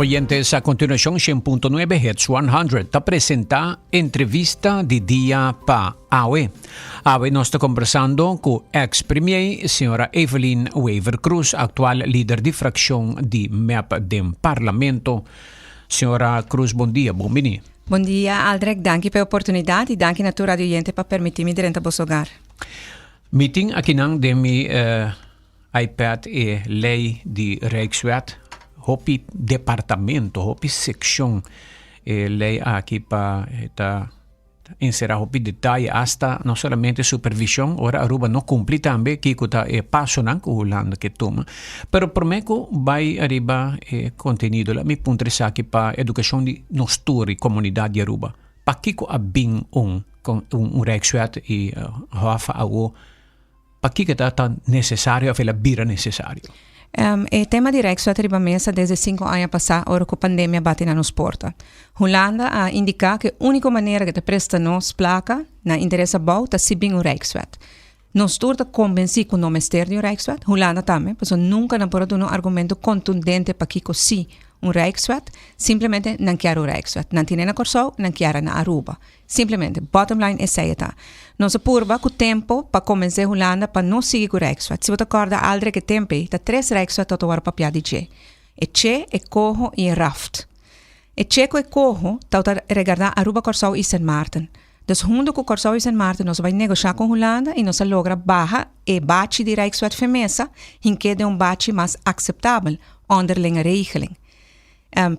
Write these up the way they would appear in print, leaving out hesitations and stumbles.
Oyentes, a continuación 100.9 Hits 100 te presenta entrevista de día pa AWE. AWE nos está conversando con ex-premier, señora Evelyn Wever Cruz, actual líder de fracción de MEP del Parlamento. Señora Cruz, bom dia, bom venir. Bom dia, Aldrich. Dank je per oportunidade e dank je na tua radio oyente para permitir-me dentro do hogar. Meeting aqui nang de mi iPad e lei de Rijkswet. Hopi departamento, hopi sección, lei aqui para encerrar hopi detalhe hasta não somente supervisão, ora Aruba não cumpre também, que está passo não que o lando que toma, pero prometo vai arriba conteúdo lá me puntresa aqui para educação de nosturi comunidade de Aruba, para que a bem um Rijkswet e hafa ao para que está tão necessário, a fela bira necessário. O tema de Rijkswet riba mesa desde 5 anos passados, ora que a pandemia bate na nos porta. Holanda a indicar que a única maneira que te presta nos placa na interesse bom é se bem o Rijkswet. Nós turta convenci com o Ministerio de Rijkswet, Holanda também, porque nunca não pode dar um argumento contundente para que sim um Rijkswet, simplesmente não quer o Rijkswet. Não tem na Corsou, não quer na Aruba. Simplesmente, bottom line é essa. Nós apurba com o tempo para começar a Holanda para não seguir com o Rijkswet. Se você acorda, aldre que tempo, tá 3 Rijkswet para tomar papel de Che. E Che, e Coho e Raft. E Che e Coho, tá regardar Aruba, Corsou e Sint Maarten. Dus junto com Corsou e Sint Maarten, nós vamos negociar com Holanda e nós logra barra e bate de Rijkswet femesa, em que de bate mais aceitável, onderlinge regeling.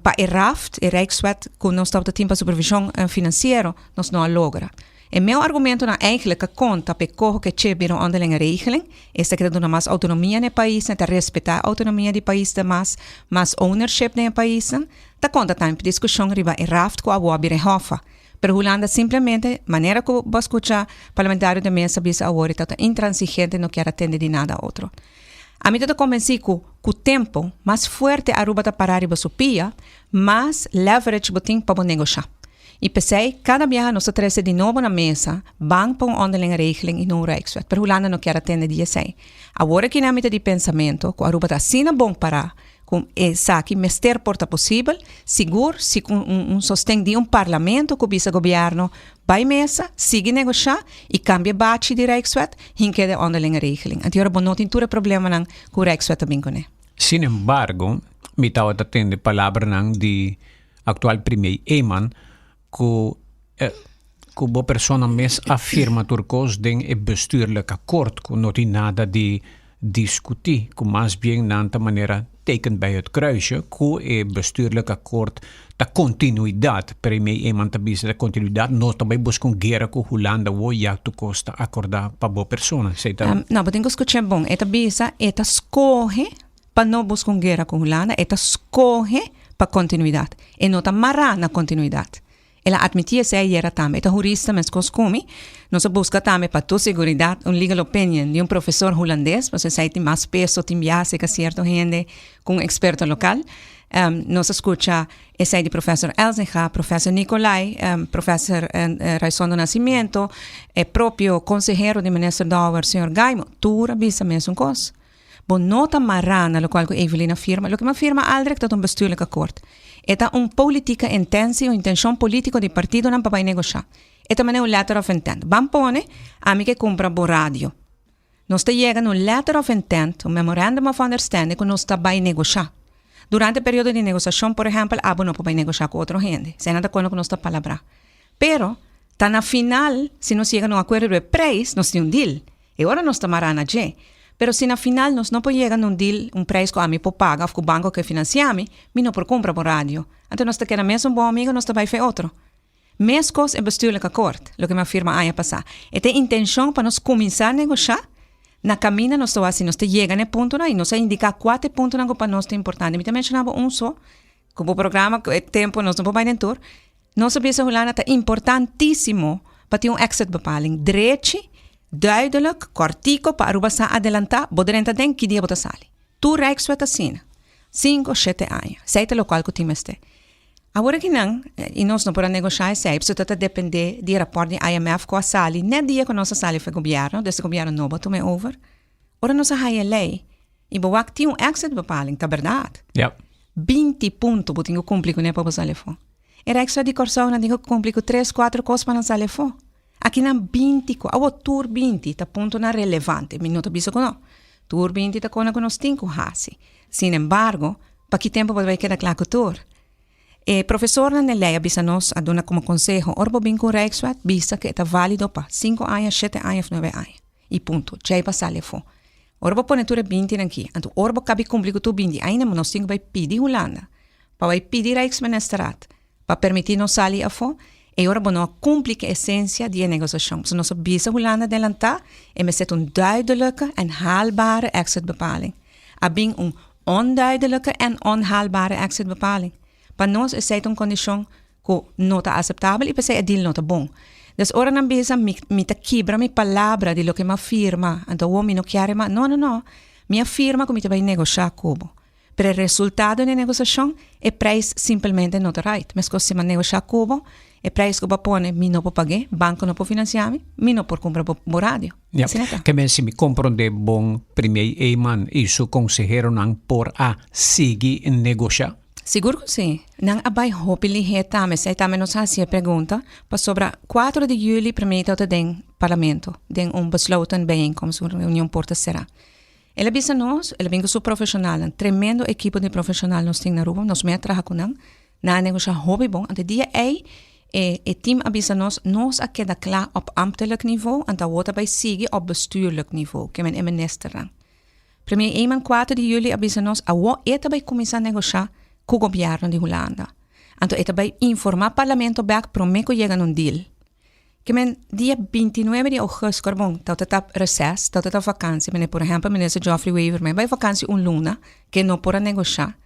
Para o RAFT, o Rijkswet, que nós estamos tendo para supervisão financeira, nós não logra. E meu argumento é eigenlijk que conta para correr que che bira uma onderlinge regeling, é que dá mais autonomia no país, né, respeitar a autonomia do país, mais ownership no país, tá conta também para discussão riba o RAFT com a boa bira hofa. Pero Holanda simplesmente, maneira que você escuta parlamentário da mesa, bisa agora, tá intransigente, não quer atender de nada outro. A mim estou convencido que o tempo mais forte Aruba está parar e basupia, mais leverage botem para negociar. E pensei, cada dia nós trazemos de novo na mesa, bang para uma onderlinge regeling e não Rijkswet. Pero Holanda não quer atender de isso. Agora que na meta de pensamento, que Aruba está assim bom parar, com essa que mester porta possível, seguro, se com sostém de parlamento que o vice-governo vai mesa, siga negociar e cambia bate de Rijkswet, hinke de onderlinge regeling. Então, agora não tem todo problema não com o Rijkswet também com ele. Sin embargo, me estava atendendo palavra não de atual primeiro Eman, que boa pessoa mesmo afirma turcos den e bestuurlijk akkoord, que não tem nada de discutir, que mais bem nanta maneira teken bij het kruisje, que é bestuurlijk akkoord da continuidade, para mim é mantabisa da continuidade, nós também buscamos guerra com Holanda, o já tu costa acordar para boa pessoa, não, mas tem que escutar bom, eta bisa, eta escorre para não buscar guerra com Holanda, eta escorre para continuidade, e não tá marrar na continuidade. Ela admitia se era também, eta jurista mas costume, nós busca também para tua segurança, legal opinion de professor holandês, você sai tem mais peso, tem viagem que certo gente com experto local. Nós escuta esse de professor Elzinga, professor Nicolai, professor Raison do Nascimento, e próprio conselheiro de ministro Dauer, senhor Gaimo, tudo avisa mesmo coisa. Bom, nota marana, lo qual Evelyn afirma, lo que me afirma Aldrich dat bestuurlijk akkoord. Eta política intensa, intenção política de partido não para negociar. Eta mané letter of intent. Bampone, a mim que compra por rádio. Nós está chegando letter of intent, memorandum of understanding, que nós está para negociar. Durante o período de negociação, por exemplo, não pode negociar com outra gente. Se nada quando nós está palavra. Pero, tá na final, se nós chega num acordo de preço, nós temos deal. E agora nós está marana já. Pero se na final nós não podemos chegar num deal, preço que a mim pode pagar, com o banco que financia-me, não por compra por rádio. Então nós queremos mesmo um bom amigo, nós vai fazer outro. Mescos é bestuurlijk akkoord, o que me afirma a passar. E tem intenção para nós começar a negociar, na caminho nós estamos assim, nós chegamos no ponto e nós indicar 4 pontos que para nós é importante. Eu também mencionava só, como o programa, o tempo, nós não podemos dentro. Nossa bisa Holanda é importantíssimo para ter exit bepaling. Direito, duidelijk, kortico, para Aruba sa adelantar, poderem den que dia botar sali. Tu Rijkswet assina. 5, 7 anos. Seita local que time este. Agora que não, e nós não podemos negociar isso, isso está depender do rapport do IMF com a sali. Nem dia que a nossa sali foi governo, desse governo novo, tomei over. Ora nossa lei, e boa que tinha exit bepaling, tá verdade? Ja. 20 pontos botinho cumprir com o para salefo. E Rijkswet de Corsão não digo cumprir com 3, 4 coisas para salefo. Aqui na 20, a tour 20 tá ponto na relevante, mas não tá biso com não. Tour 20 tá com nos 5 hasi. Sin embargo, para que tempo vai quedar claro que tour? Professor na lei bisa nos a dona como consejo, orbo bem com Rijkswet, bisa que está válido para 5 anos, 7 anos, 9 anos. E ponto, já para salefo. Orbo pone tudo 20 aqui. Então, orbo cabe cumprir com tu 20. Ainda nós temos que pedir Holanda. Para vai pedir Rijksministeriat. Para permitir nos sair a fo. E orbo não cumprir a essência de negociação. Se nós bisa Holanda adelantar, e me zet duidelijke en haalbare exitbepaling. Abing onduidelijke en onhaalbare exitbepaling. Para nós, é uma condição que não está aceitável e para ser deal não está bom. Dus ora na bisa me quebra minha palavra de lo que me afirma. Então o homem não quer mais. Não. Me afirma que me vai negociar como. Pero o resultado da negociação é preço simplesmente não está right. Mas se me negociar como, é preço que eu pone, me não pode pagar, banco não pode financiar me não pode comprar por rádio. Que bem se me compreende bom primeiro Eiman isso consejero não por a seguir negociar. Seguro que sim. Nang abay hopili heta mas aí também nos fazia pergunta para sobre 4 de julho primeiro den parlamento, den besloten bijeenkomst sobre reunião porta será. Ela bisa nós, ela vem com profissional, um tremendo equipe de profissional nós tem na rua, nós me trabalha com na negociar hobby bom, ante dia e team abisa nós a queda klaar op ambtelijk niveau en dat wordt bij siege op bestuurlijk niveau, que men minister. Primeiro eenmaal 4 de julho abisa nós a wo eta bij começar a negociar com o governo de Holanda. Então, ele vai informar o parlamento back para que chegue a deal. Que men dia 29 de agosto, carbon, está recesso, está vacância. Por exemplo, o ministro Geoffrey Weaver, vai vacância luna, que não pode negociar.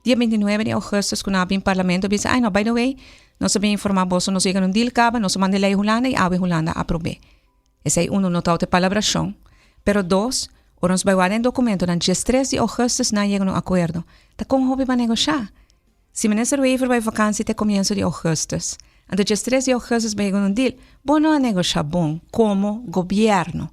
Dia 29 de agosto, quando abre o parlamento, diz, no, by the way, nós sabemos informar você, nós chegamos a deal, acaba, nós mandamos lei Holanda e a Holanda aprove. Esse é não está de palabração. Pero dois, nós vai guardar um documento, no dia 3 de agosto, não chega a acordo. Tá com hobby para negociar. Se o ministro Weaver vai vacância até começo de agosto, então dia 3 de agosto vai chegar deal, bom não a negociar bom, como governo.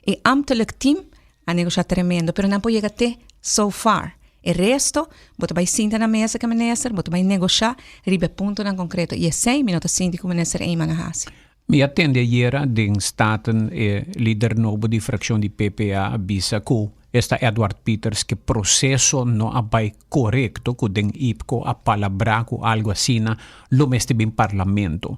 E ambtelijk team a negociar tremendo, pero não pode chegar até so far. E resto, você vai sentar na mesa com o ministro, você vai negociar, ribe ponto na concreto. E 6 minutos sentir com o ministro Eiman Hasi. Me attende ieri den staten líder novo di frazione di PPA avvisa che esta Edward Peters che processo no abai corretto con den IPCO a palabra con algo así lo meste bin parlamento.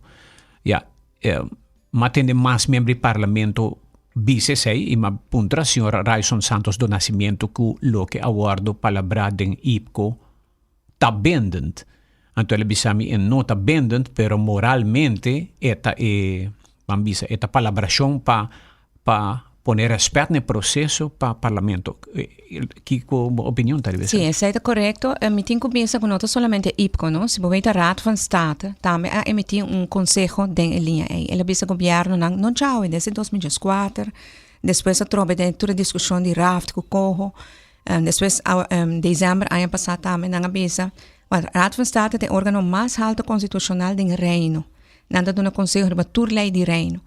Ma attende mas membri parlamento bise sei ma puntra signora Raison Santos do Nascimento che lo che aguardo palabra den IPCO ta bendent. Então, ele bisami en nota bendent, pero moralmente, esta palabração para poner respeito no processo para o parlamento. Que opinião está Sim, isso é correto. Me tenho que pensar que não é somente IPCO, não? Se você a Raad van State, também a emitir conselho em linha. Ele bisa o governo não já, desde 2004, depois a troca de toda a discussão de raft com corro, depois em dezembro, ano passado também, não bisa. O Raad van State é o órgão mais alto constitucional do reino. Nada do Conselho de Turlei de Reino.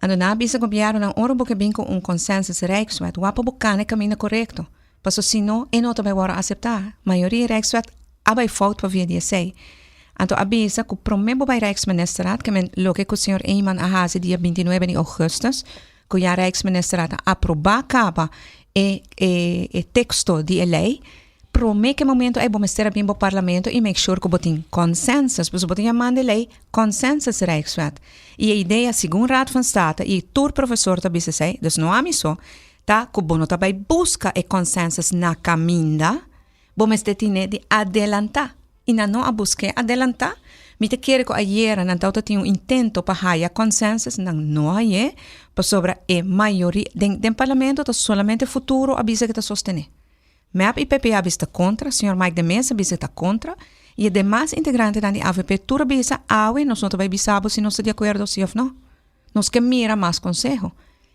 Ando na bisa governo na orbo que bem com consenso Rijkswet, o apa bucane caminho correto. Passo se não, e não também vão aceitar. Maioria Rijkswet abai fout para via DSA. Então abisa que o promebo by Rijksministeriat, que men loke que o senhor Eiman Ahasi dia 29 de agosto, que o Rijksministeriat aprovar capa e texto de lei, promete que momento é bom estar bem no parlamento e make sure que botem consensus, pois botem a mão de lei consensus Rijkswet. E a ideia, segundo Raad van State e todo professor da BCC, dus não há missão, tá que bom também busca o consensus na caminha, bom estar de adelantar. E não a busca adelantar, me te quer que ayer não tinha intento para haya consensus, não há para sobre a maioria do parlamento, tá solamente futuro avisa que tá sostener. MEP e PPA está contra, o senhor Mike de Mesa está contra, e os demais integrantes da AVP tudo bisa awe, nós não também bisamos se não está de acordo sim ou não. Nós que mira mais conselho.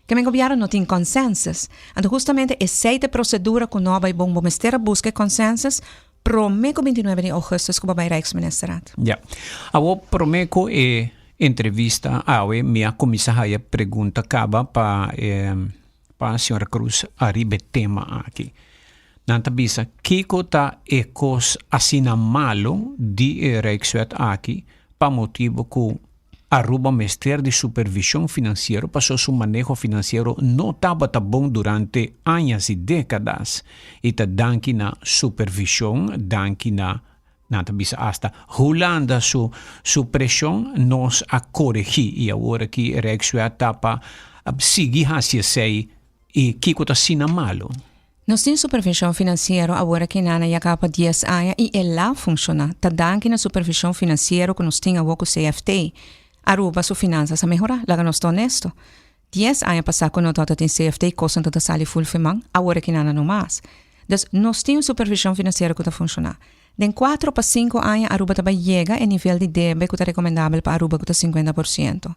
Que o governo não tem consensus. Então, justamente, essa procedura que nós vamos ter a busca consensus, prometo 29 de agosto que vai Rijksministeriat. Ja. Awo prometo entrevista awe, minha comissária pergunta acaba para a senhora Cruz arriba tema aqui. Nanta bisa, kiko ta ekos asina malo di Rijkswet aqui, pa motivo que Aruba Ministério de Supervisão Financeira passou seu manejo financeiro não estava tão bom durante anos e décadas. E tá danke na supervisão, danke na nata bisa hasta Holanda su pressão nos a corrigir. E agora que Rijkswet tapa seguir hacia sei e kiko ta sina malo. Nós temos supervisão financeira agora que nana já capa 10 anos e ela funciona. Tá danke na supervisão financeira que nós temos agora com o CFT. Aruba su finanzas a mejorar, laga nós estou honesto. 10 anos passar quando nós temos CFT, coisa que sali full firmang, agora que nada não mais. Dus nós temos supervisão financeira que está funcionar. Den 4 para 5 anos, Aruba também chega a nível de débito que está recomendável para Aruba que está 50%.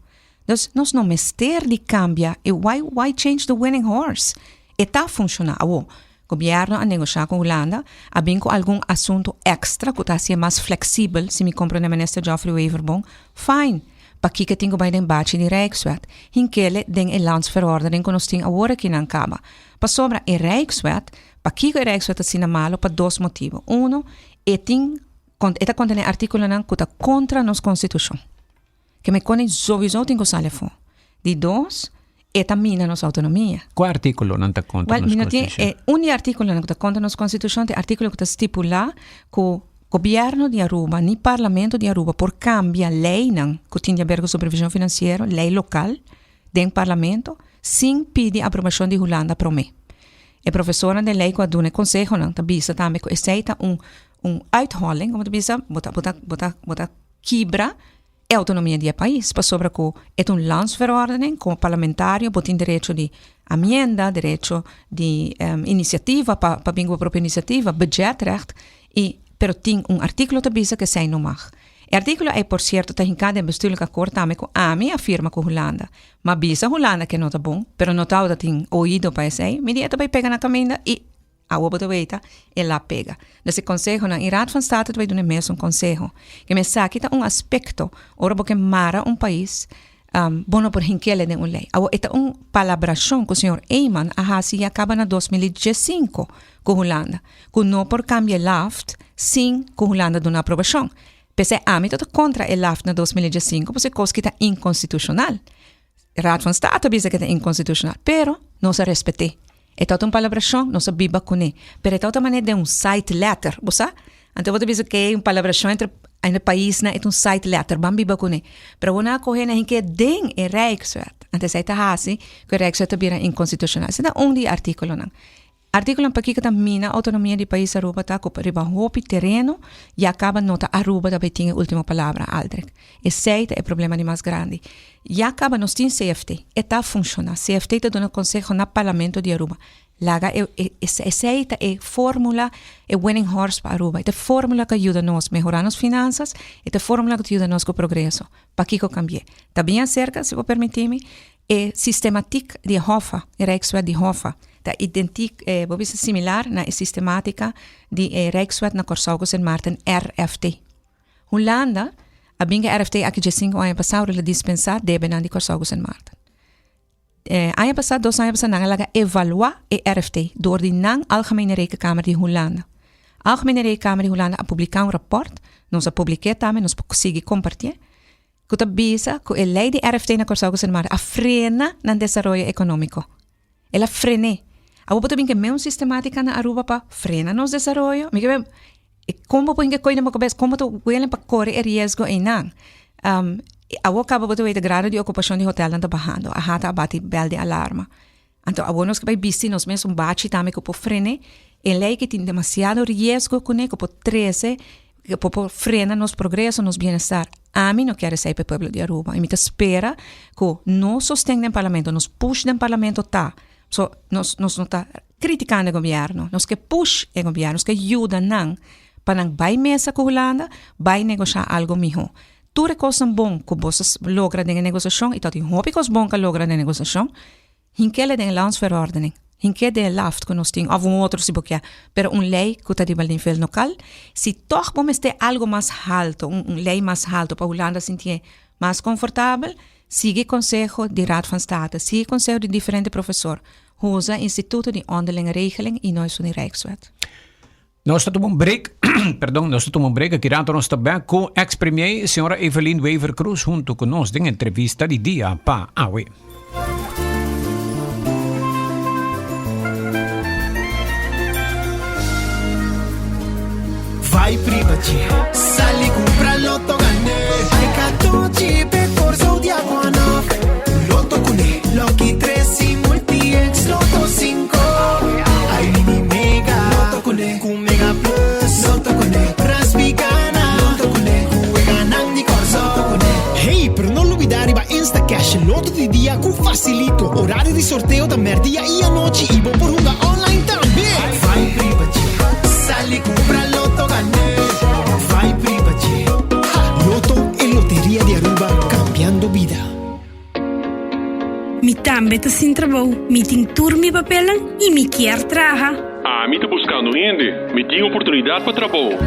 Dus nós não mester de cambia e why change the winning horse? E está funcionar. O governo a negociar com a Holanda, a bem com algum assunto extra que está ser mais flexível, se me compra o ministro Geoffrey Waverbom, fine. Pakkie que tenho bij den baatje die Rijkswet. Hinkele den e landsverordening que nós temos agora aqui na Caba. Para sobra e Rijkswet, pakkie que Rijkswet é sina malo para dois motivos. Uno, eta contém artículo nan que está contra nossa Constituição. Que me conhe sowieso tenho sale fo. De dois, eta mina nossa autonomia. Qual artículo não está contra nossa Constituição? Um artículo que está contra nossa Constituição, é artículo que está estipula que governo de Aruba, ni parlamento de Aruba, por cambia lei não, que tinha a ver com supervisão financeira, lei local, dentro do parlamento, sem pedir aprovação de Holanda para mim. A professora de lei que aduna conselho não, tá bisa também que aceita uitholing, como tá bisa, bota quebra a autonomia do país, para sobre que é landsverordening, como parlamentário, tem direito de amenda, direito de iniciativa, para bingo a própria iniciativa, budgetrecht, pero tem artículo também que sei não mag. O artículo é, por certo, está em cada bestuurlijk akkoord também com a minha afirma com Holanda. Mas bisa Holanda que não está bom, pero não está tem ouído para esse, me dieta vai pegar na caminha e a outra veita e lá pega. Nesse conselho, na Raad van State vai dar mesmo conselho, que me saque tá aspecto, ora porque mara país, bono por hinkele de lei. Esta palabração que o senhor Eyman ahasi acaba na 2015 com Holanda, que não por cambia LAFT, sim com Holanda dá aprovação. Pese a mim está contra o LAFT na 2015, porque coisa que está inconstitucional. Raad van State diz que está inconstitucional, pero não se respeite. É toda palabração, não se biba com ele. Pero é toda maneira de site letter, você? Então você diz que é palabração entre en het país na het site letter bambi bakune pero una coge na hinke den e Rijkswet antes sai ta hasi que Rijkswet bira inconstitucional seda di articolo nan articolo pa kika mina autonomia di país Aruba ta ko riba hopi terreno e acaba nota Aruba da betinha última palavra aldrek e sei é problema de mais grande e acaba nos tin CFT e ta funciona CFT te dona consejo na parlamento de Aruba laga essa é fórmula é winning horse para Aruba é fórmula que ajuda nós a melhorar as finanças é fórmula que ajuda nós com o progresso para que eu cambie também acerca se vou permitir-me é sistemática de Hoffa é Rijkswet de Hoffa tá vou dizer similar na sistemática de Rijkswet na Corsaugus en Martin RFT Holanda a binga RFT aqui de 5 anos passado ela dispensar debe na de Corsaugus en Martin ano passado, 2 anos passado, nangalaga evaluar e RFT door die nang Algemene Rekenkamer de Holanda. Algemene Rekenkamer de Holanda a publicar rapport, nós a publiquei também, nós conseguimos compartilhar, que está bisa que a lei de RFT na Corsaugus en Martin a frena no desenvolvimento econômico. Ela frene. A botar bem que mesmo sistemática na Aruba para frena nos desenvolvimento, me que como põe que coisa na cabeça, como tu willen para correr o risco em nang. Awo acaba de ver o grado de ocupação de hotel anda bajando. A hata abate bel de alarma. Então, a nós que vai bici nós mesmos bate também que por frene, e lei que tem demasiado risco com ele, que por 13, que por frena nos progresso, nos bem-estar. A mim não quero sair para o povo de Aruba. E me espera que nós sostenhamos no parlamento, nos push no parlamento tá. So, nós não está criticando o governo, nós que push o governo, nós que ajuda não, para não vai mesa com a Holanda, vai negociar algo melhor. Tudo coisa bom que você logra na negociação e todo hobby coisa bom que logra na negociação, hinkele de landsverordening, hinkele de LAFT que nós temos, ou outro se boquear, pero lei que está de nível local, se toch vamos ter algo mais alto, lei mais alto para a Holanda sentir mais confortável, siga conselho de Raad van State, siga conselho de diferente professor. Hoza Instituto de Onderlinge Regeling e nós suni Rijkswet. Nós estamos um break, nós estamos um break aqui dentro nós também com ex-premier, senhora Evelyn Wever Cruz, junto conosco em entrevista de dia para AWE. Vai privati, sali compra l'otto ganne, ai cattoci per corso di Aquanof, l'otto cune, l'occhi 3 si multi ex l'otto 5, ai mini mega, l'otto cune, con mega plus, l'otto cune, raspicana, l'otto cune, juega nan di corso, l'otto cune. Hey, per non olvidare va Insta Cash, l'otto di dia con facilito, orario di sorteo da merdia e a noci, ibo por jugar online también. Vai privati, sali compra l'otto ganne, vai privati, Lotto e Lotteria di Aruba, cambiando vida. Mi tambe te sin trabalho, mi ting tour mi papelan e mi quer traha. Me tô buscando gente, me tinha oportunidade para trabalho.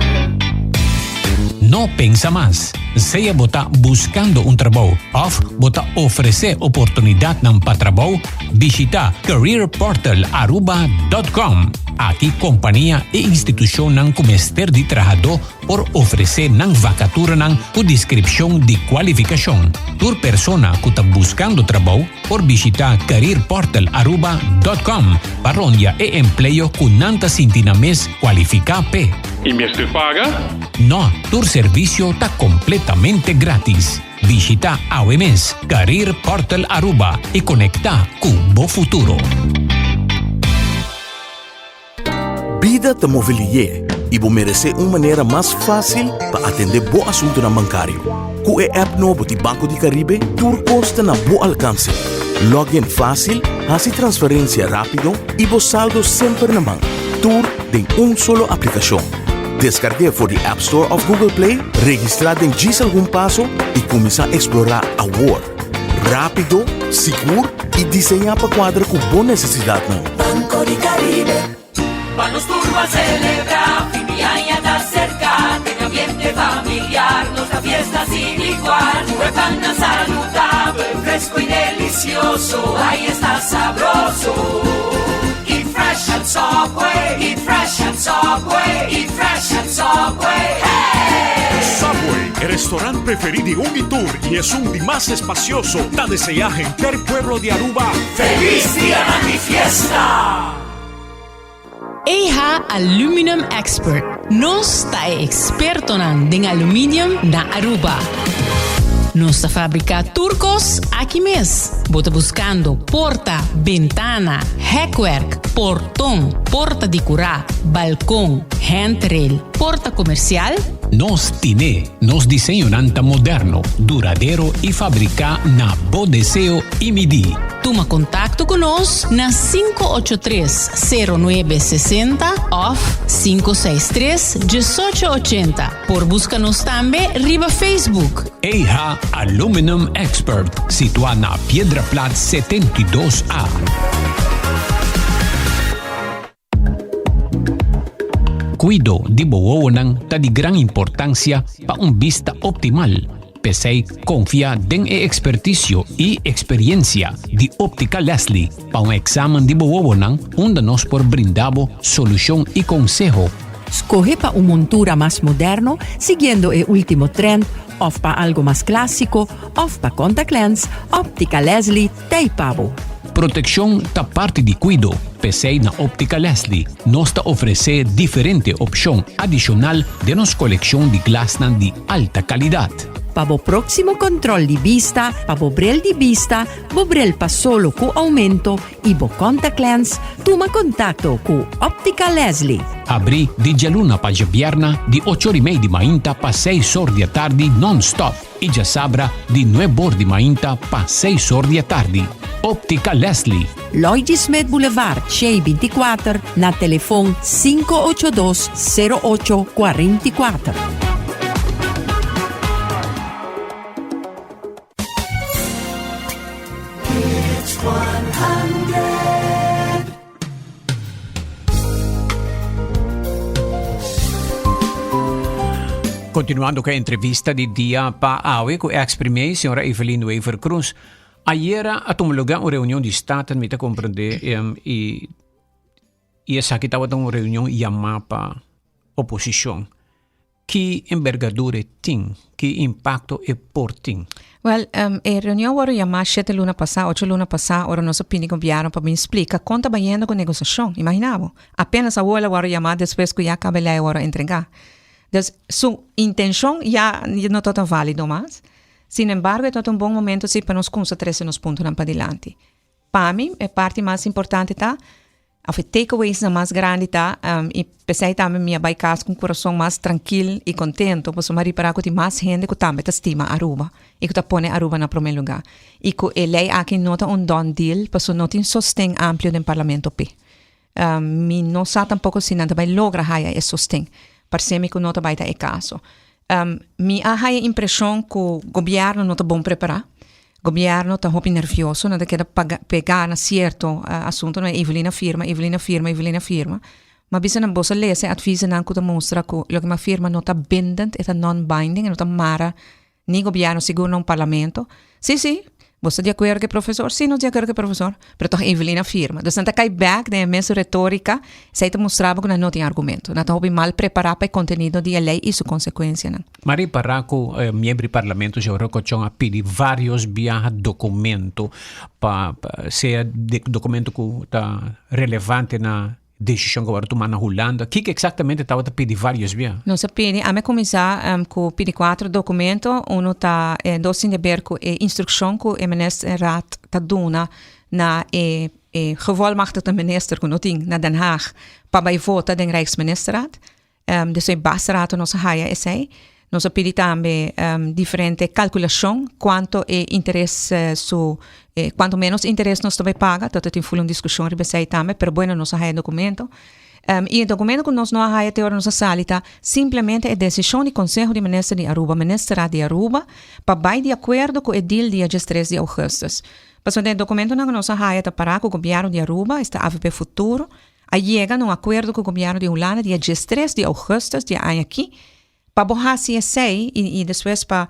Não pensa mais. Seja você buscando trabalho ou você oferecer oportunidade para trabalho, visita careerportalaruba.com. Aqui, companhia e instituição não começar de trabalhador por oferecer vacatura com descrição de qualificação. Por persona que está buscando trabalho, por visitar careerportalaruba.com para onde é emprego que não está sentindo mais qualificado. E me este paga? No, tu servicio está completamente gratis. Visita AWEMES Career Portal Aruba e conecta com o futuro. Vida te mobilier e vou merecer uma maneira mais fácil para atender bom assunto na bancário. Com a app novo de Banco de Caribe, tudo custa na bom alcance. Login fácil, hace transferência rápido e vos saldo sempre na mão. Tudo em solo aplicação. Descargue por the App Store of Google Play, registrado em diz algum passo e começar a explorar a world. Rápido, seguro e desenhar para quadra com boa necessidade. Banco de Caribe. Vamos turbo a celebrar, fin de año está cerca, en ambiente familiar, nuestra fiesta sin igual, pan saludable, fresco y delicioso, ahí está sabroso. Eat fresh and Subway, eat fresh and Subway, eat fresh and Subway, hey! Subway, el restaurante preferido de Unitour y es un de más espacioso. Da desea gente el pueblo de Aruba. ¡Feliz día de mi fiesta! EH Aluminum Expert. Nos está experto en aluminium na Aruba. Nos está fabrica turcos aqui mesmo. Bota buscando porta, ventana, heckwerk, portão, porta de curá, balcão, handrail, porta comercial. Nos tiene, nos diseño nanta moderno, duradeiro e fabrica na bom deseo e midi. Toma contato con nos na 583-0960 ou 563-1880. Por busca-nos também riba Facebook. EH Aluminum Expert, situada na Piedra Plata 72A. Cuido de boa está de grande importância para vista optimal. Pesei confia en experticio y experiencia de Óptica Leslie para examen de boa onde nos por brindamos solución y consejo. Escoge para una montura más moderno, siguiendo el último trend, o para algo más clásico, o para contact lens, Óptica Leslie te pavo. Protección ta parte de cuido. Pesei na Óptica Leslie nos ta ofrece diferente opción adicional de nos colección de glasses de alta calidad. Para o próximo control de vista, para o brel de vista, o brel pa solo com aumento e o contact lens, toma contato com Óptica Leslie. Abri di Gialuna pa Giabierna di 8:30 di mainta pa 6 horas da tarde non-stop e già sabra di 9 horas di mainta pa 6 horas da tarde. Óptica Leslie. Lloyd Smith Boulevard, Shea 24, na telefoon 582-0844. Continuando com a entrevista de dia para AWE com a ex-premier, senhora Evelyn Wever Cruz. Ayer atumulugan una reunión de Estado, me te comprende, y esa que estaba una reunión llamada para oposición. ¿Qué envergadura tiene? ¿Qué impacto es por ti? Well, reunião agora llamada 7 luna passada, 8 luna passada, agora nossa opinião cambiaram para me explicar quanto vai indo com negociação, imaginava. Apenas a hora agora llamada, depois que já acaba lá agora entregar. Então, sua intenção já não está válida mais. Sin embargo, é um bom momento para nós concentrar nos pontos para adiante. Para mim, a parte mais importante está of takeaways na mais grande tá e pensei também minha vai casa com o coração mais tranquilo e contento pois eu reparar que tem mais gente que também estima Aruba e que põe Aruba na primeiro lugar e que ele aqui nota done deal pois não tem sostém amplo no parlamento p mi não sabe tampouco se não vai lograr esse sostém para ser que nota vai dar caso mi a impressão que o governo não está bom preparar. O governo está muito nervioso, não quer pegar na certo assunto, não é Evelina firma. Mas bisa na bolsa lese advisa na que demonstra que o que uma firma não está bindend, é non-binding, não está mara, nem governo seguro no parlamento. Sim, você de acordo com o professor? Sim, não de acordo com o professor. Mas toch Evelina firma. Dus não cai back da imensa retórica, se te mostrava que não tem argumento. Não está mal preparado para o conteúdo de lei e sua consequência. Mari Paraco, membro do parlamento, já a pedir vários documentos para ser documento que está relevante na decisão que agora tomar na Holanda. O que exatamente estava a pedir vários bias? Não se pede, a me começar com pedir 4 documentos, um está dois de ver com a instrução que o ministerraad está dando na gevolmachtigde minister que não tem na Den Haag para vai votar den Rijksministerraad. Dus a basraad nossa raia esse. Nós pedimos também diferente calculação quanto é interesse quanto menos interesse nós também paga, tanto tem full discussão rebecei também, pero bueno nós há documento. E o documento que nós não há até agora nossa salita simplesmente é decisão do Conselho de Ministros de Aruba, Ministerraad de Aruba, para vai de acordo com o deal dia 13 de agosto. Mas o documento que nós há está para com o governo de Aruba, está AVP Futuro, a chega num acordo com o governo de Holanda dia 13 de agosto, dia aqui. Para borrar CSA e depois para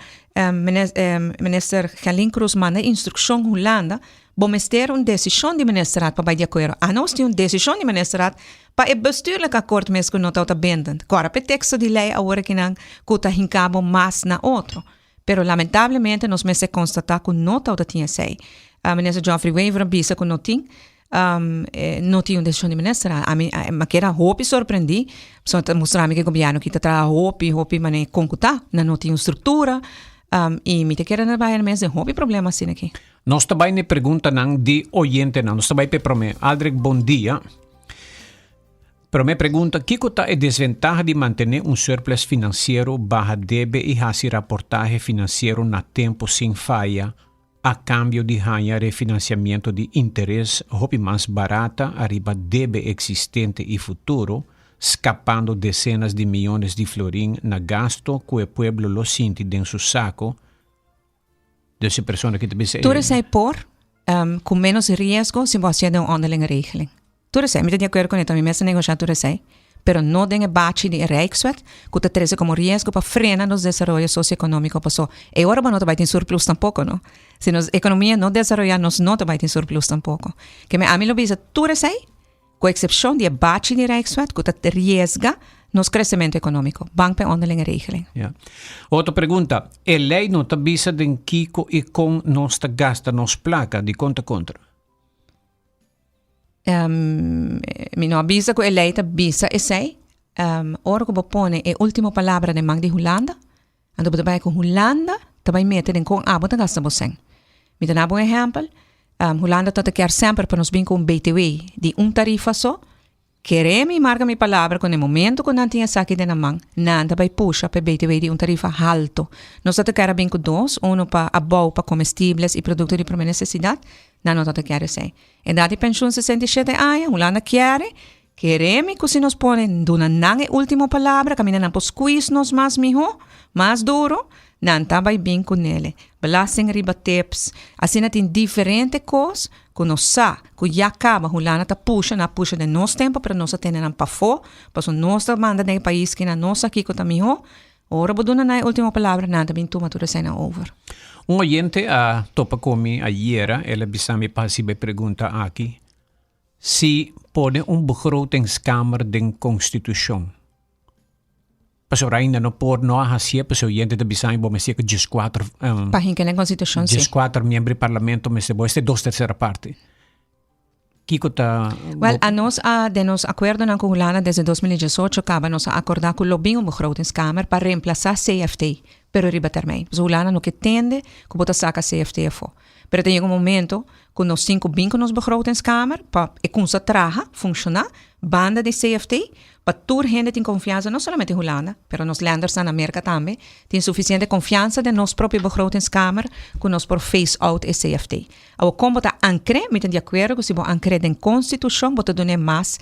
minister Gelin Cruz manda instrução Holanda, vamos ter uma decisão de ministerraad para vai de acordo. A nós temos uma decisão de ministerraad para o bestuurlijk akkoord mesmo que não está bindend. Agora, para o texto de lei, agora que não está hincado mais na outro. Pero, lamentavelmente, nós mesmo constatar que não está TSA. A minister Geoffrey Waver disse que não tem. Não tinha uma decisão de ministra. Mas que era roupa surpreendi. Só mostrar que o governo que está roupa mas concutar, não tinha estrutura. E me te quero na baia mesmo roupa problema assim aqui. Nós também pergunta de oyente nós também para mim. Aldrich, bom dia. Pero me pergunta, que está a desventaja de manter surplus financeiro barra debe e fazer reportagem financeiro na tempo sem falha a cambio de ganhar refinanciamento de interesse roupa mais barata arriba debe existente e futuro, escapando dezenas de milhões de florim na gasto que o pueblo lo sinti dentro seu saco dessa pessoa que te dice. Tu sei por com menos risco se você tem uma onderlinge regeling. Tu sei, me te de acordo com isso, me messa negociar tu sei. Pero no den bate de Rijkswet, que te treze como risco para frenar nos desarrollo socioeconómico. Pasó. E ahora no te va a tener surplus tampoco, ¿no? Si nos economía no desarrolla, no te va a tener surplus tampoco. Que a mí lo dice, tú eres ahí, con excepción de bate de Rijkswet, que te riesga nos crecimiento económico. Bank per onderlinge regeling. Ja. Outra pergunta, a lei não te avisa de Kiko e com nos te gasta nos placa de conta contra? Mi no avisa que a lei avisa e sei. Ora que pone a última palavra de Mang de Holanda, ando bij com Holanda, também meter em com abo de gasta boseng. Mi dá um exemplo, Holanda tá quer sempre para nos vir com BTW de tarifa só. Queremos marcar minha palavra com o momento que não tinha saque de na mão, nada vai puxar para BTW de tarifa alto. Nós tá quer bem com dois, para abou para comestíveis e produtos de primeira necessidade, não tá quer sei. E da de pensão 67 anos, Holanda queremos que se nos põe dona não é última palavra, caminhando por squeeze nos mais mijo, mais duro, não tá bem com ele. Belasting riba tips, assim tem diferente coisas que nós sa, que já acaba Holanda tá puxa de nosso tempo para nós ter não para fora, para nós manda de país que na nossa aqui que tá mijo. Ora, boduna na última palavra, nada bem toma tudo cena over. Un oyente a topa comi ayer, ela bisami pasibe pregunta aqui, si pode begrotingskamer den constituição. Paso ainda não pode não hasia, paso oyente de bisami bo mesia que 14 Pahinken en constitución, sí. 14 membros do parlamento me se bo este 2/3 parte. Kiko ta Well, a nós de nos acordo na Culana desde 2018 acaba nos acordar com o lobbying begrotingskamer para reemplazar CFT, pero riba termijn. Dus Hulana no que tende que bota saca CFT fo. Pero tem um momento que nós 5 binco nos begrotingskamer para e kunsa traha funcionar banda de CFT para tur gente tem confiança não somente em Hulana, pero nos lenders na América também tem suficiente confiança de nos próprio begrotingskamer que nos por face out e CFT. Ao como bota ancre, me tem de acordo que se bota ancre den constituição bota donar mais,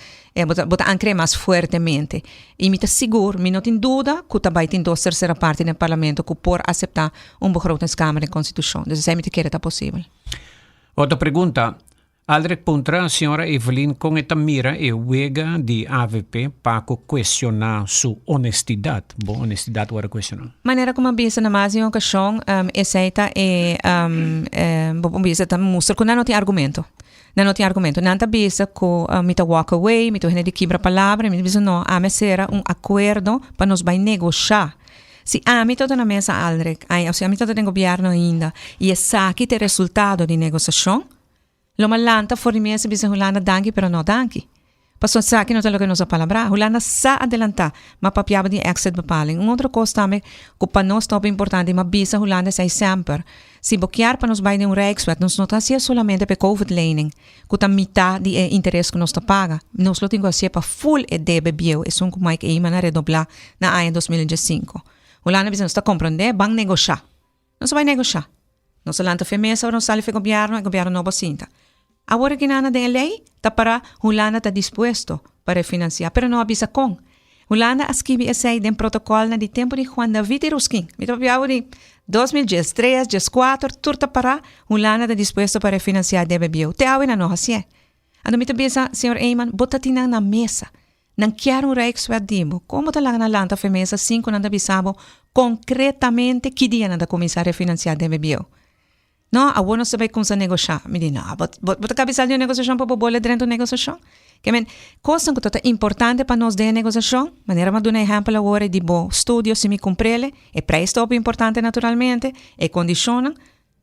bota ancre mais fortemente. E me tá seguro, me não tem dúvida que também tem 2/3 parte no parlamento que por aceitar begrotingskamer en constituição. Dus sei me te quer tá possível. Outra pergunta. Aldrich puntra a senhora Evelyn com esta mira e wega de AVP para questionar sua honestidade. Boa honestidade para questionar. Maneira como a bisa na mais em ocasião, essa é bom bisa também mostra que não tem argumento. Não tem argumento. Não tá bisa que me tá walk away, me tá gente de quebra palavra, me bisa não, a será acordo para nos vai negociar. Se a mim toda na mesa Aldrich, se a mim toda tem governo ainda, e essa aqui tem resultado de negociação, lo malanta for mesa bisa Hulana danki pero no danki. Paso sa que no te lo que nos palabra. Hulana sa adelanta, ma papiaba di exit bepaling. Outra coisa também que para nós top importante, ma bisa Hulana sai sempre. Se boquear para nos vai de Rijkswet, nos não tá solamente para COVID lening, que tá metade de interesse que nos tá paga. Nos lo tengo assim para full e debe bio, e como Mike Eyman a redoblar na ano 2015. Hulana bisa nos tá compreender, bang negociar. Não se vai negociar. Não se lanta femesa ou não sale fe governo, e governo não bocinta. Agora que nada de lei, tá para Hulana tá disposto para financiar, pero não avisa com. Hulana escreve esse de protocolo de tempo de Juan David e Ruskin. Me tropiava de 2013, 2014, turta para Hulana tá disposto para financiar deve bio. Te awe na não assim. Ano me tabisa, senhor Eyman, bota tinang na mesa. Nang quero Rijkswet dimo, como tá lá na lanta femesa 5 nanda bisabo concretamente que dia nanda começar a financiar deve bio. No, a uno sabe como se negociar. Me diz, não, bota cabeça de negociação para bola dentro da negociação. Que men, coisa que é importante para nós de negociação, maneira de dar exemplo agora de bom estudo, se me comprele, é preço top importante naturalmente, é condiciona,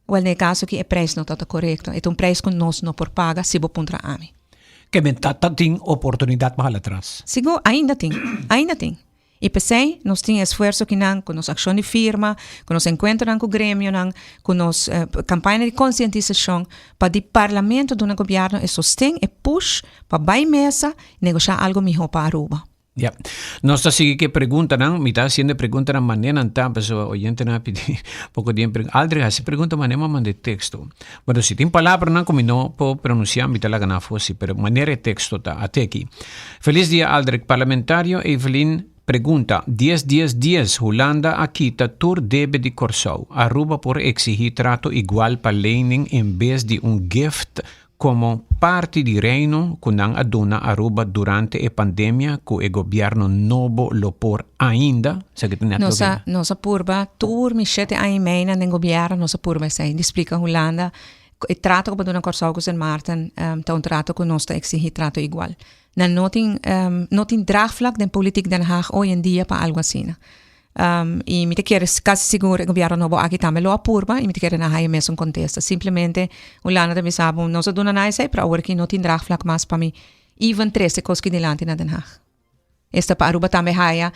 ou no caso que é preço não está correto, é preço que nós não por paga, se vou pontra a mim. Que men, tem oportunidade para lá atrás. Sigo, ainda tem. E pensei, nós temos esforço que não, com nossa ação de firma, com nosso encontro com o grêmio, com nossa campanha de conscientização, para o parlamento do governo e sostém e push para a mesa negociar algo melhor para Aruba. Yeah. Nós está seguindo que pergunta, não? Me está haciendo pergunta na maneira não tá, pessoa oyente não pedi pouco tempo. Aldrich, essa pergunta maneira manda texto. Mas se tem palavra não como não pode pronunciar, me tá lá na fosse, pero maneira texto tá até aqui. Feliz dia Aldrich, parlamentário Evelyn. Pregunta, 10 Holanda aquita tur debe de Corsau. Aruba por exigir trato igual para lening en vez de gift como parte di reino kunang aduna Aruba durante a pandemia que el gobierno novo lo por ainda. Nossa purba, tur mi sete ai meina nel governo, nossa purba sei, explica Holanda. E trato com a Corsau com St. Martin, tá trato com nós exigir trato igual. Não tem draagvlak de politiek Den Haag hoje em dia para algo assim. E me te quero quase seguro que o governo não vai aqui também lo apurba e me te quero na raia mesmo contesta. Simplesmente o lana também sabe, não se dona nada para agora que não tem draagvlak mais para mim. Even 13 coisas que delante na Den Haag. Esta para Aruba também raia.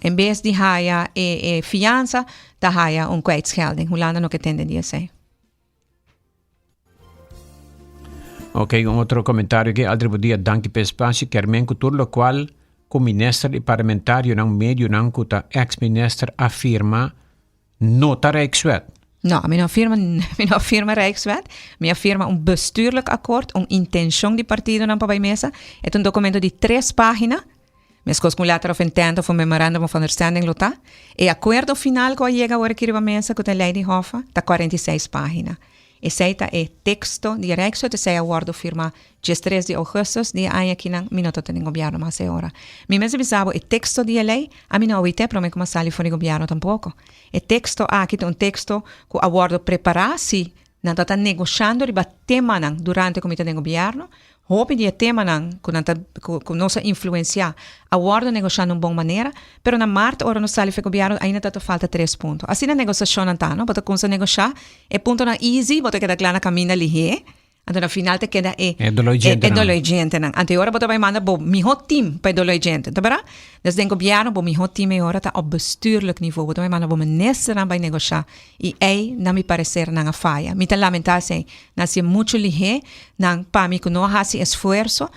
Em vez de raia e fiança, da raia kwijtschelding. O lana não que tende dia sei. Ok, un otro comentario que altro dia danke per spazio Carmen Couture lo qual come ministro e parlamentario ng medio ng kuta ex-minister afirma nota Rijkswet. No, mi non afirma Rijkswet, mi afirma un bestuurlijk akkoord, un intention di partido ng pabay-mesa, et un documento di 3 páginas, mes cos con letter of intent of un memorandum of understanding lota, e acuerdo final que llega ahora que riba mesa que te lei di hofa, ta 46 páginas. Esse é texto de Rijkswet, esse acordo firma dia 3 de agosto, de ano que não minuto tem governo mais hora. Mi mesmo bisabo, texto de lei, a mim não ouvite, para mim como sali fora governo tampouco. Texto aqui tem texto que o acordo preparasi, não está negociando riba tema durante o comitê de governo, hope dia tema com nossa influência, acordo negociando bom maneira, pero na marta ora no sali fora governo ainda tá falta 3 pontos. Assim na negociação não tá, não? Bota com negociar, ponto na easy, bota que da clara caminha ali, então, no final, te queda dologente. Ante ora, bota vai mandar bo miho team para dologente, tá bem? Dus den governo bo miho team ora tá op bestuurlijk niveau. Bota vai mandar bo minister na vai negociar. E na mi parecer na falha. Mi te lamentar se na se muito lihe, na pa mi que não hasi esforço.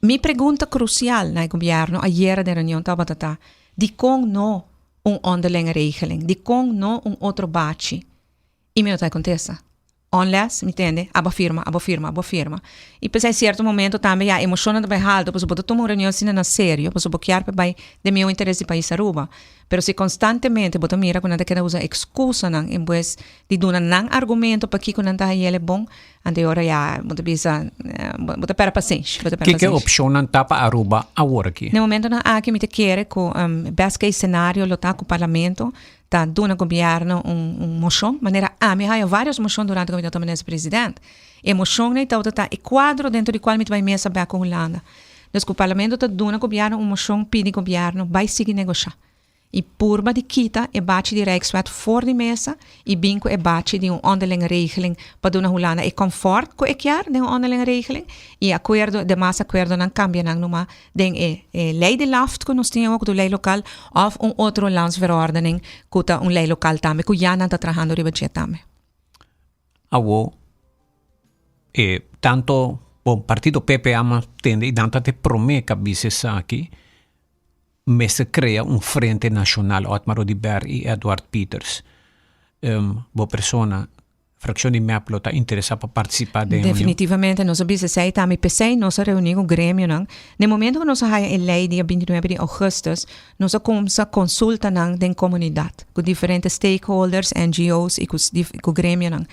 Mi pergunta crucial na governo ayer de reunião tá bota de com no onderlinge regeling, de com no outro bate. E me acontece. Unless, me entende? Aba firma. E depois, em certo momento, também a emoção não vai alta, pois eu vou tomar uma reunião assim na sério, pois eu vou criar para de meu interesse para isso Aruba. Pero se constantemente eu mira quando quer usar excusa não, em vez de dar não argumento para que quando está ele bom, ante ora já vou bisa, vou ter paciência. Que opção não tá para Aruba agora aqui? No momento não há que me te quer com best case cenário lotar com o parlamento. Tá dando governo moção, maneira me há várias moções durante o governo do presidente. E moção né tá e quadro dentro do qual me vai mesa com a Holanda. Então o parlamento tá dando governo moção pede governo vai seguir negociar. E purba de kita e bate de Rijkswet voor de mesa e binko e bate de onderlinge regeling para dona Holanda e conforto com equiar de onderlinge regeling e acordo de massa acordo não cambia não numa den lei de laft que nós temos do lei local of outro landsverordening que tá lei local também que já não está trabalhando de budget também. Awo tanto o partido PP ama tende e tanto te promete bises aqui mas se crea frente nacional Otmar Odiber e Edward Peters. Boa persona, fração de MEPLO está interessada para participar da reunião? Definitivamente, nós sabemos que também pensei nós reunimos com o Grêmio. No momento que nós temos a lei dia 29 de agosto, nós começamos a consulta na comunidade, com diferentes stakeholders, NGOs e com o Grêmio.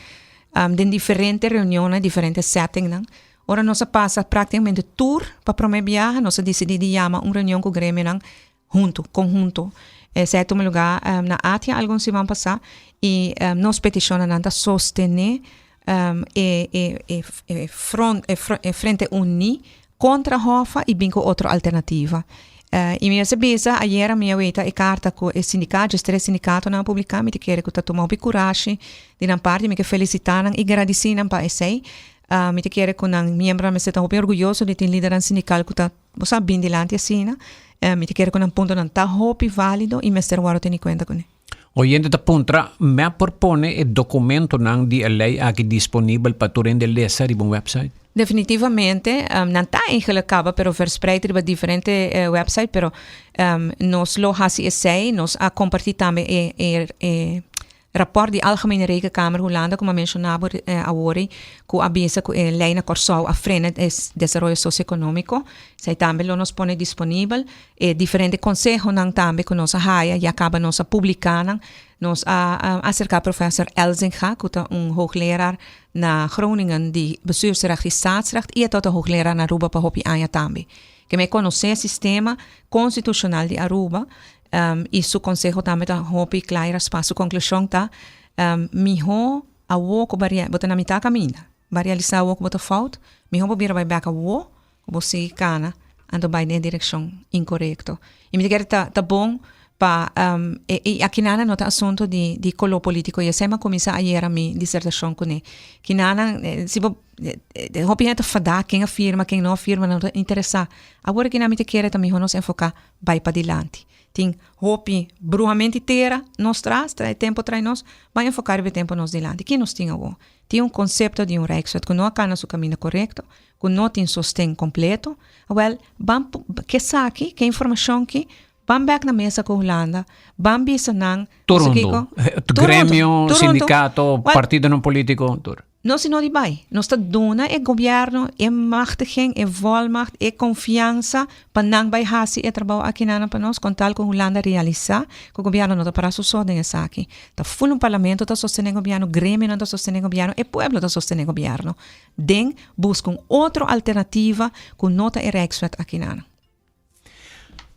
De diferentes reuniões, diferentes settings. Ora, nós passa praticamente tour para promover, nós decidimos chamar reunião com o Grêmio conjunto. Certo lugar, na Átia, alguns se vão passar e nós peticionamos a sostener frente uni contra a Hofa e bem com outra alternativa. E minha cabeça, ayer minha veita e carta com o sindicato, os 3 sindicatos não publicar, me quero que tomar coragem de na parte, me que felicitar e agradecer para esse. Me te quero com um membro, me sinto bem orgulhoso de ter liderança sindical que está bem delante assim. Me te quero com ponto não está válido e me estar guardo tem conta com ele. Oyente da Puntra, me propone o documento de lei aqui disponível para tu render lezer em um website? Definitivamente, não está eigenlijk pero verspreid op diferente website, pero nos lo hasi essay, nos a compartir também rapport die Algemene Rekenkamer Holanda, como mencionava agora, com a bisa com a lei na Corsau a frente do desenvolvimento socioeconômico, se também nos põe disponível, diferente conselho não também que nós haia e acaba nós publicando, nós acercar professor Elzinga, que é hoogleraar na Groningen die bestuursrecht e staatsrecht, e tot een hoogleraar na Aruba para hopi anja também, que me conhece o sistema constitucional de Aruba. E su consejo também tá hopi claras para su conclusão tá miho a wo ko bota na mitad caminha realizar wo ko bota fault miho bobira vai back a wo ko se cana ando vai na direção incorreto e me quer tá bom pa e aqui nana nota assunto de colo político e sema começa ayer a mi dissertação com ele que nana se hopi tá fada quem afirma quem não afirma não interessa agora que na me te quer tá miho nos enfocar vai para dilante tem hopi bruhamento inteira nos traz tempo traz nós vai enfocar o tempo nos dilante que nós tem conceito de Rijkswet que não acana seu caminho correto que não tem sostém completo well que saque que informação que Bambek na mesa com Holanda, bambi sanang Toronto, gremio, sindicato, Well, partido non politico, tur. Nós não de vai. Nós está dona é governo, é machtiging, é volmacht, é confiança para não vai hasi é trabalho aqui na para nós, com tal com Holanda realizar, que o governo não está para suceder essa aqui. Está full um parlamento está sustentando o governo, grêmio não está sustentando o governo, e pueblo está sustentando o governo. Den buscam outra alternativa com nota e Rijkswet aqui na.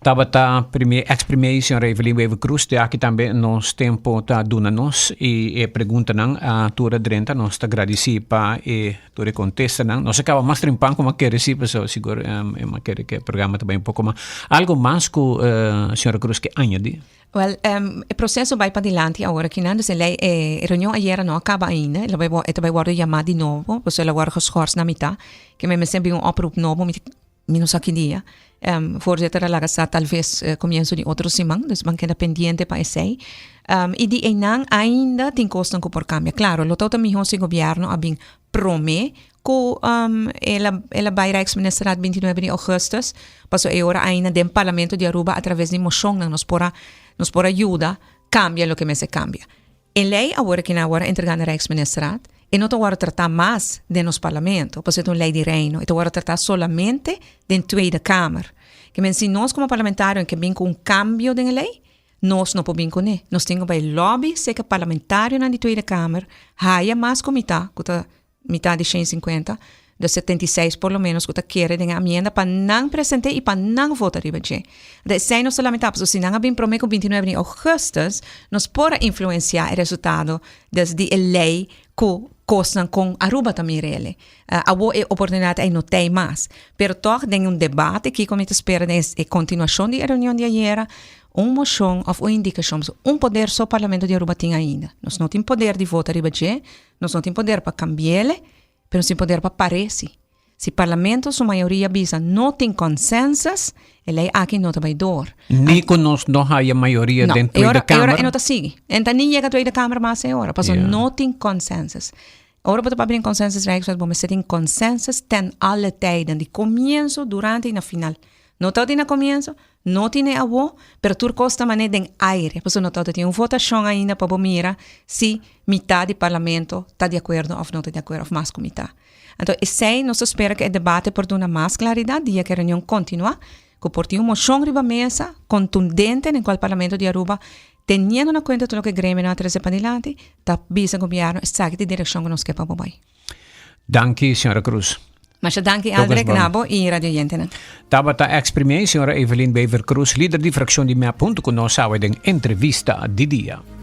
Tabata ex-premier senhora Evelyn Wever Cruz, de aqui também nos tempo tá duna nos e pergunta nang a tura drenta nos tá agradecipa e tura contesta nang nos acaba mais trimpan como que reciba so seguro uma que programa também um pouco mais algo mais que senhora Cruz que añadir. Well, o processo vai para adiante agora que não, se lei a reunião ayer não acaba ainda, ela vai worden chamada de novo, porque ela vai geschorst na mitad, que me sempre um oproep novo minus aqui dia. Voorzitter Lagasa talvez comienzo de outro semana, dus man queda pendiente para esse. E de enang ainda tem costas por cambia. Claro, lo todo mi hosi governo abin prome que ela vai Rijksministeriat 29 de augustus, passo agora ainda dem Parlamento de Aruba através de moção nos por ajuda cambia lo que me se cambia. E lei agora que na agora entregar na Rijksministeriat e não agora tratar mais de nos parlamento, porque é uma lei de reino, e agora tratar solamente da Tweede Kamer. Que men, se nós como parlamentário que vem com um cambio de lei, nós não podemos com ele. Nós temos que lobby, se que parlamentário na Tweede Kamer, haja mais comitê, que está metade de 150, de 76 por lo menos, que está querendo a emenda para não apresentar e para não votar de budget. De sem nós lamentáveis, se não bem prometo 29 de augustus, nós podemos influenciar o resultado desde a lei que costam com Aruba também rele. A boa oportunidade aí não tem mais. Pero toch tem um debate que como espera a continuação da reunião de ayer, uma moção ou uma indicação, poder só o Parlamento de Aruba tem ainda. Nós não temos poder de votar de budget, nós não temos poder para cambiar-le, mas temos poder para parecer. Se o Parlamento, sua maioria, bisa não tem consensos, ele aqui não vai dar. Nem com nós não há a maioria dentro da Câmara. Agora não está seguindo. Então, nem chega a da Câmara mais agora, porque não tem consensos. Agora, para abrir consensos, vamos ter consensos tem alle tijden, de comienzo, durante e na final. Não está no comienzo, não tem a voz, mas tudo custa maneira de aire. Porque não está uma votação ainda para mirar se metade do Parlamento está de acordo ou não está de acordo, ou mais comitê. Então, esse nós espera que o debate por dar mais claridade, dia que a reunião continua, que por ter uma moção riba mesa contundente no qual o Parlamento de Aruba, tendo na conta tudo que o grêmio não traz para adiante, está bisa o governo, está de direção que nós quer para bobai. Danke, senhora Cruz. Mas danke André Knabo e Radio Jentena. Tabata ex-premier, senhora Evelyn Wever Cruz, líder de fracção de MEA, com nós em entrevista de dia.